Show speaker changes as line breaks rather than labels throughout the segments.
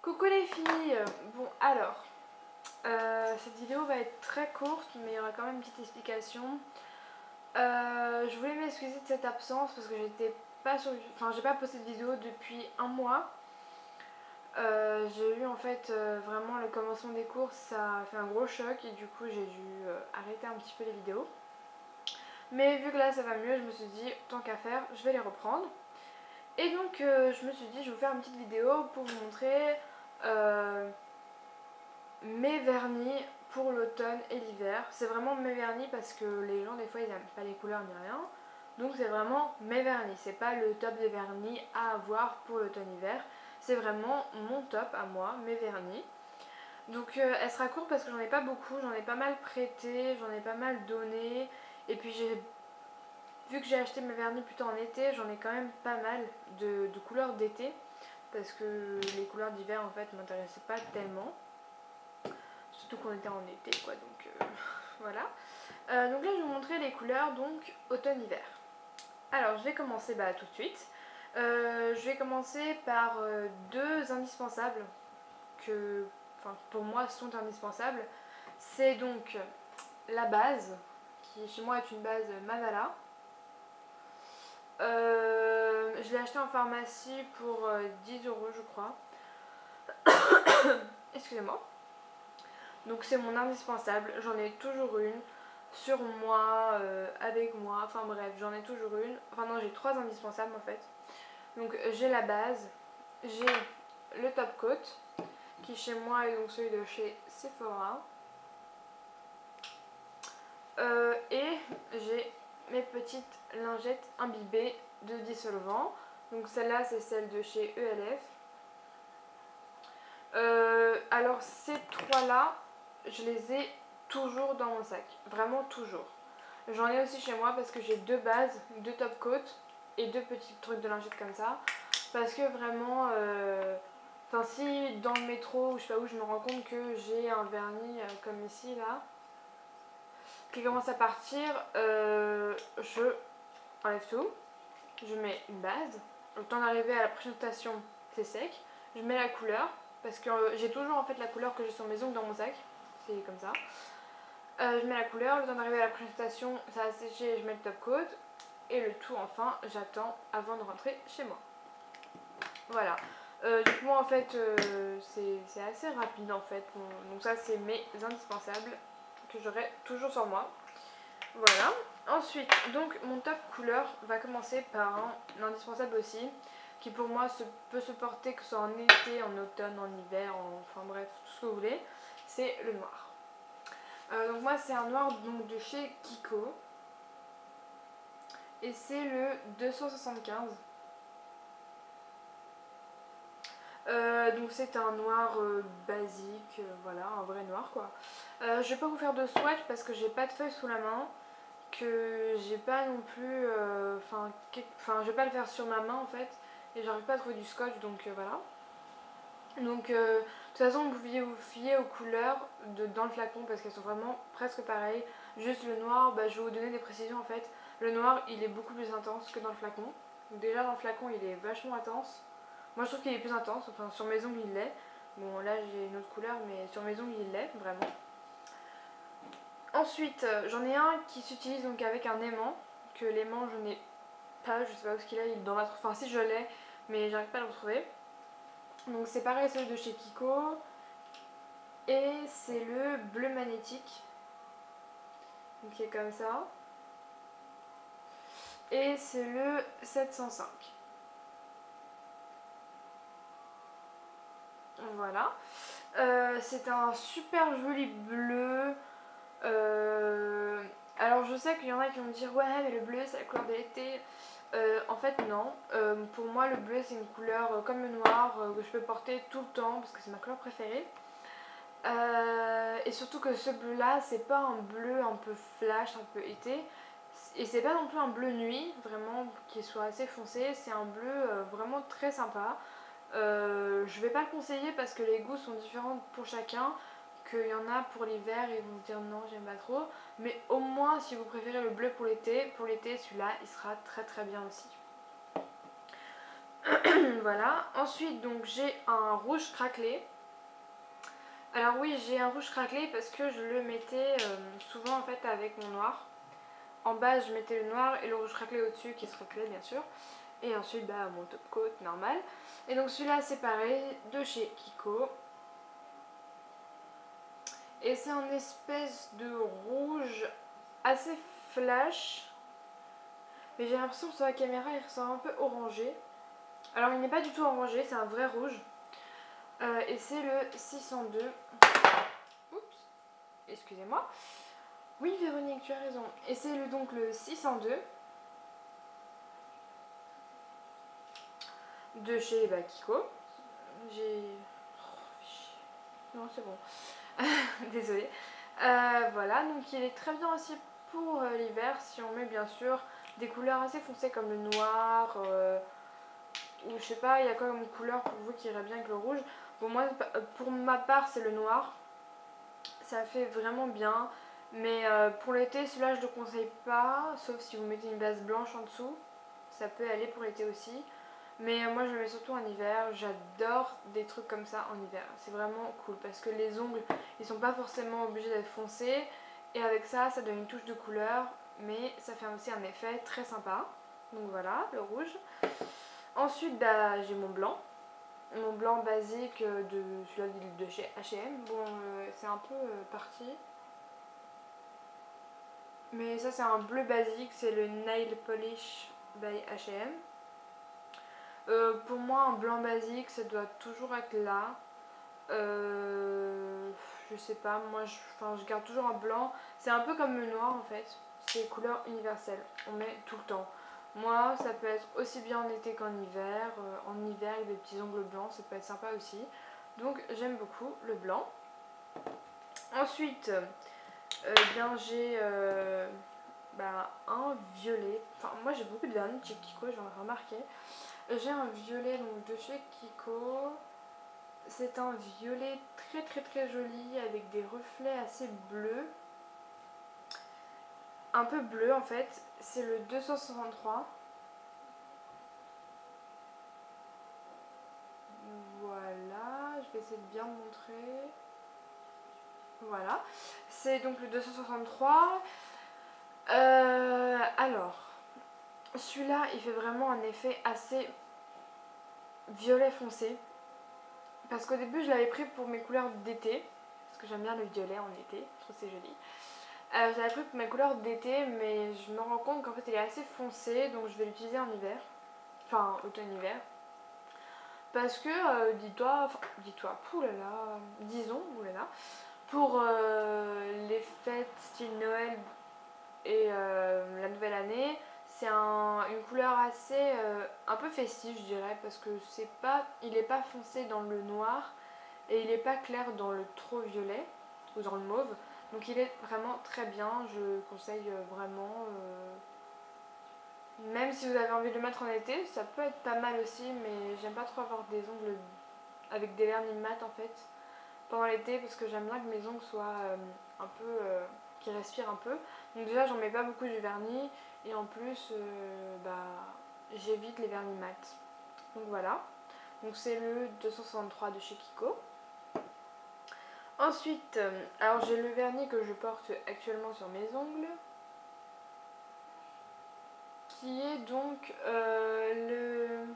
Coucou les filles. Bon alors, cette vidéo va être très courte mais il y aura quand même une petite explication. Je voulais m'excuser de cette absence parce que j'étais pas sur... Enfin j'ai pas posté de vidéo depuis un mois. J'ai eu en fait vraiment le commencement des cours, ça a fait un gros choc et du coup j'ai dû arrêter un petit peu les vidéos. Mais vu que là ça va mieux, je me suis dit tant qu'à faire, je vais les reprendre. Et donc je me suis dit je vais vous faire une petite vidéo pour vous montrer mes vernis pour l'automne et l'hiver. C'est vraiment mes vernis parce que les gens des fois ils n'aiment pas les couleurs ni rien. Donc c'est vraiment mes vernis, c'est pas le top des vernis à avoir pour l'automne-hiver. C'est vraiment mon top à moi, mes vernis. Donc elle sera courte parce que j'en ai pas beaucoup, j'en ai pas mal prêté, j'en ai pas mal donné. Et puis vu que j'ai acheté mes vernis plutôt en été, j'en ai quand même pas mal de couleurs d'été. Parce que les couleurs d'hiver en fait m'intéressaient pas tellement. Surtout qu'on était en été quoi, donc voilà. Donc là je vais vous montrer les couleurs donc automne-hiver. Alors je vais commencer tout de suite. Je vais commencer par deux indispensables que pour moi sont indispensables. C'est donc la base, qui chez moi est une base Manala. Je l'ai acheté en pharmacie pour 10 € je crois. Excusez-moi. Donc c'est mon indispensable, j'en ai toujours une sur moi, avec moi, enfin bref, j'en ai toujours une. Enfin non, j'ai trois indispensables en fait. Donc j'ai la base, j'ai le top coat, qui chez moi est donc celui de chez Sephora. Et j'ai mes petites lingettes imbibées de dissolvant. Donc celle-là c'est celle de chez ELF. Alors ces trois-là, je les ai toujours dans mon sac, vraiment toujours. J'en ai aussi chez moi parce que j'ai deux bases, deux top coats et deux petits trucs de lingettes comme ça. Parce que vraiment, enfin si dans le métro ou je sais pas où je me rends compte que j'ai un vernis comme ici là, qui commence à partir, je enlève tout, je mets une base. Le temps d'arriver à la prochaine station, c'est sec. Je mets la couleur parce que j'ai toujours en fait la couleur que j'ai sur mes ongles dans mon sac, c'est comme ça. Je mets la couleur, le temps d'arriver à la prochaine station, ça a séché, je mets le top coat et le tout enfin j'attends avant de rentrer chez moi. Voilà. Donc moi en fait c'est assez rapide en fait. Donc ça c'est mes indispensables que j'aurai toujours sur moi. Voilà. Ensuite donc mon top couleur va commencer par un indispensable aussi qui pour moi peut se porter que ce soit en été, en automne, en hiver, enfin bref tout ce que vous voulez. C'est le noir. Donc moi c'est un noir donc, de chez Kiko et c'est le 275. Donc c'est un noir basique, voilà, un vrai noir quoi. Je vais pas vous faire de swatch parce que j'ai pas de feuille sous la main, que j'ai pas non plus, je vais pas le faire sur ma main en fait, et j'arrive pas à trouver du scotch donc voilà. Donc de toute façon vous pouvez vous fier aux couleurs dans le flacon parce qu'elles sont vraiment presque pareilles. Juste le noir, je vais vous donner des précisions en fait. Le noir il est beaucoup plus intense que dans le flacon. Donc déjà dans le flacon il est vachement intense. Moi je trouve qu'il est plus intense, enfin sur mes ongles il l'est. Bon là j'ai une autre couleur mais sur mes ongles il l'est vraiment. Ensuite j'en ai un qui s'utilise donc avec un aimant. Que l'aimant je n'ai pas, je sais pas où est-ce qu'il est, il est dans ma... Enfin si je l'ai mais j'arrive pas à le retrouver. Donc c'est pareil celui de chez Kiko. Et c'est le bleu magnétique. Donc qui est comme ça. Et c'est le 705. Voilà. C'est un super joli bleu. Alors je sais qu'il y en a qui vont me dire ouais mais le bleu c'est la couleur de l'été. En fait non. Pour moi le bleu c'est une couleur comme le noir que je peux porter tout le temps parce que c'est ma couleur préférée. Et surtout que ce bleu là c'est pas un bleu un peu flash, un peu été. Et c'est pas non plus un bleu nuit, vraiment qui soit assez foncé, c'est un bleu vraiment très sympa. Je vais pas le conseiller parce que les goûts sont différents pour chacun, qu'il y en a pour l'hiver et ils vont se dire non j'aime pas trop. Mais au moins si vous préférez le bleu pour l'été celui-là il sera très très bien aussi. Voilà. Ensuite, donc j'ai un rouge craquelé. Alors oui, j'ai un rouge craquelé parce que je le mettais souvent en fait avec mon noir. En base, je mettais le noir et le rouge craquelé au-dessus qui se craquelait bien sûr. Et ensuite, bah, mon top coat normal. Et donc celui-là, c'est pareil, de chez Kiko. Et c'est un espèce de rouge assez flash. Mais j'ai l'impression que sur la caméra, il ressort un peu orangé. Alors, il n'est pas du tout orangé, c'est un vrai rouge. Et c'est le 602. Oups, excusez-moi. Oui, Véronique, tu as raison. Et c'est donc le 602 de chez Kiko. J'ai... Non, c'est bon. Désolée. Voilà, donc il est très bien aussi pour l'hiver si on met bien sûr des couleurs assez foncées comme le noir ou je sais pas, il y a quoi comme couleur pour vous qui irait bien avec le rouge. Bon, moi, pour ma part, c'est le noir. Ça fait vraiment bien. Mais pour l'été, celui-là, je ne le conseille pas, sauf si vous mettez une base blanche en dessous. Ça peut aller pour l'été aussi. Mais moi, je le mets surtout en hiver. J'adore des trucs comme ça en hiver. C'est vraiment cool parce que les ongles, ils sont pas forcément obligés d'être foncés. Et avec ça, ça donne une touche de couleur. Mais ça fait aussi un effet très sympa. Donc voilà, le rouge. Ensuite, bah, j'ai mon blanc. Mon blanc basique de celui-là de chez H&M. Bon, c'est un peu parti. Mais ça, c'est un bleu basique. C'est le Nail Polish by H&M. Pour moi, un blanc basique, ça doit toujours être là. Je sais pas, moi je garde toujours un blanc. C'est un peu comme le noir en fait. C'est couleur universelle. On met tout le temps. Moi, ça peut être aussi bien en été qu'en hiver. En hiver, avec des petits ongles blancs, ça peut être sympa aussi. Donc, j'aime beaucoup le blanc. Ensuite, bien j'ai un violet. Enfin, moi j'ai beaucoup de vernis de chez Kiko, j'en ai remarqué. J'ai un violet donc, de chez Kiko. C'est un violet très très très joli avec des reflets assez bleus. Un peu bleu en fait. C'est le 263. Voilà, je vais essayer de bien montrer. Voilà, c'est donc le 263. Alors, celui-là, il fait vraiment un effet assez violet foncé. Parce qu'au début, je l'avais pris pour mes couleurs d'été. Parce que j'aime bien le violet en été, je trouve que c'est joli. Je l'avais pris pour mes couleurs d'été, mais je me rends compte qu'en fait, il est assez foncé. Donc, je vais l'utiliser en hiver. Enfin, automne-hiver. Parce que, disons, oulala, pour les fêtes style Noël et la nouvelle année, c'est une couleur assez un peu festive je dirais parce que il est pas foncé dans le noir et il est pas clair dans le trop violet ou dans le mauve, donc il est vraiment très bien, je conseille vraiment. Même si vous avez envie de le mettre en été, ça peut être pas mal aussi, mais j'aime pas trop avoir des ongles avec des vernis mat en fait pendant l'été parce que j'aime bien que mes ongles soient un peu qui respirent un peu. Donc déjà j'en mets pas beaucoup du vernis et en plus j'évite les vernis mat. Donc voilà. Donc c'est le 263 de chez Kiko. Ensuite, alors j'ai le vernis que je porte actuellement sur mes ongles qui est donc le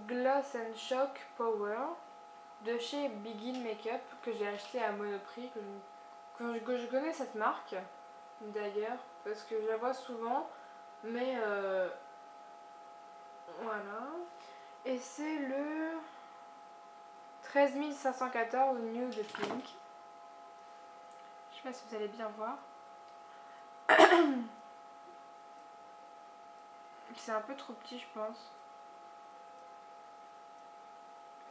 Gloss and Shock Power de chez Begin Makeup que j'ai acheté à Monoprix, que je connais cette marque d'ailleurs parce que je la vois souvent, mais voilà. Et c'est le 13514 Nude Pink. Je sais pas si vous allez bien voir. C'est un peu trop petit je pense.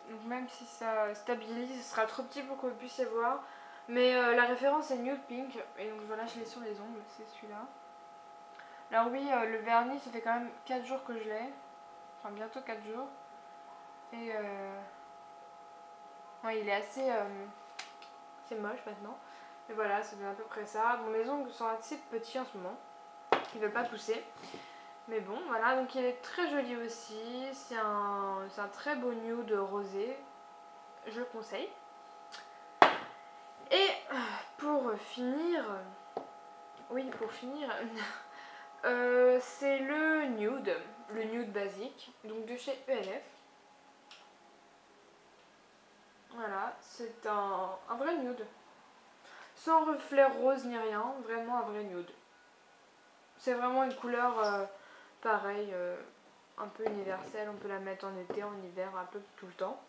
Donc même si ça stabilise, ce sera trop petit pour que vous puissiez voir. Mais la référence est Nude Pink. Et donc voilà, je l'ai sur les ongles, c'est celui-là. Alors oui, le vernis, ça fait quand même 4 jours que je l'ai. Enfin bientôt 4 jours. Et ouais, il est assez... c'est moche maintenant. Mais voilà, ça donne à peu près ça. Bon, mes ongles sont assez petits en ce moment. Ils ne veulent pas pousser. Mais bon, voilà, donc il est très joli aussi. C'est un très beau nude rosé. Je le conseille. Et pour finir, oui, pour finir, c'est le nude basique, donc de chez ELF. Voilà, c'est un vrai nude. Sans reflet rose ni rien, vraiment un vrai nude. C'est vraiment une couleur pareille, un peu universelle. On peut la mettre en été, en hiver, un peu tout le temps.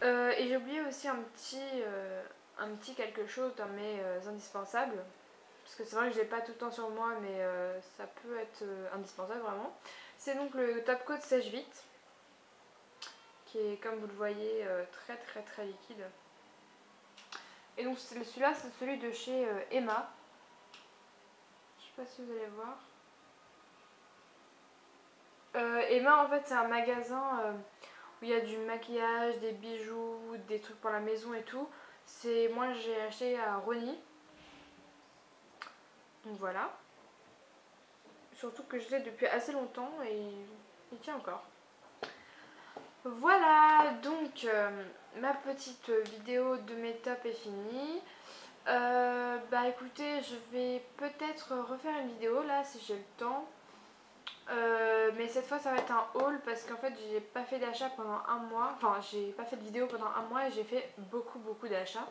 Et j'ai oublié aussi un petit quelque chose dans mes indispensables. Parce que c'est vrai que je l'ai pas tout le temps sur moi, mais ça peut être indispensable vraiment. C'est donc le top coat sèche vite, qui est, comme vous le voyez, très très très liquide. Et donc celui-là, c'est celui de chez Emma. Je sais pas si vous allez voir. Emma, en fait, c'est un magasin où il y a du maquillage, des bijoux, des trucs pour la maison et tout. Moi, j'ai acheté à Rony. Donc voilà. Surtout que je l'ai depuis assez longtemps et il tient encore. Voilà, donc ma petite vidéo de mes tops est finie. Bah écoutez, je vais peut-être refaire une vidéo là si j'ai le temps. Mais cette fois ça va être un haul parce qu'en fait j'ai pas fait d'achat pendant un mois. Enfin j'ai pas fait de vidéo pendant un mois et j'ai fait beaucoup d'achats.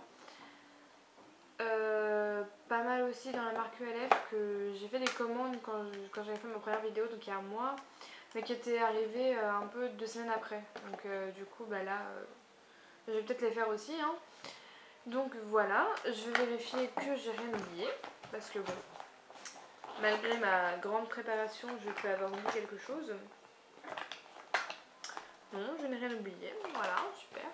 Pas mal aussi dans la marque ELF que j'ai fait des commandes quand j'avais fait ma première vidéo, donc il y a un mois, mais qui était arrivé un peu 2 semaines après. Donc du coup bah là je vais peut-être les faire aussi hein. Donc voilà, je vais vérifier que j'ai rien oublié parce que bon, malgré ma grande préparation je peux avoir oublié quelque chose. Non, je n'ai rien oublié, voilà, super.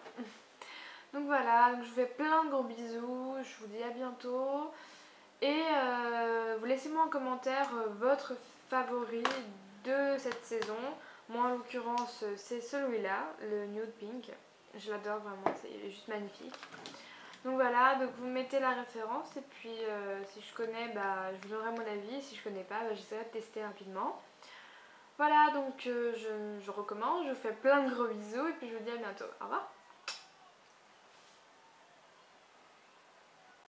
Donc voilà, je vous fais plein de gros bisous, je vous dis à bientôt. Et vous laissez-moi en commentaire votre favori de cette saison. Moi en l'occurrence c'est celui-là, le Nude Pink. Je l'adore vraiment, c'est juste magnifique. Donc voilà, donc vous mettez la référence et puis si je connais, bah, je vous donnerai mon avis. Si je connais pas, bah, j'essaierai de tester rapidement. Voilà, donc je recommence, je vous fais plein de gros bisous et puis je vous dis à bientôt. Au revoir.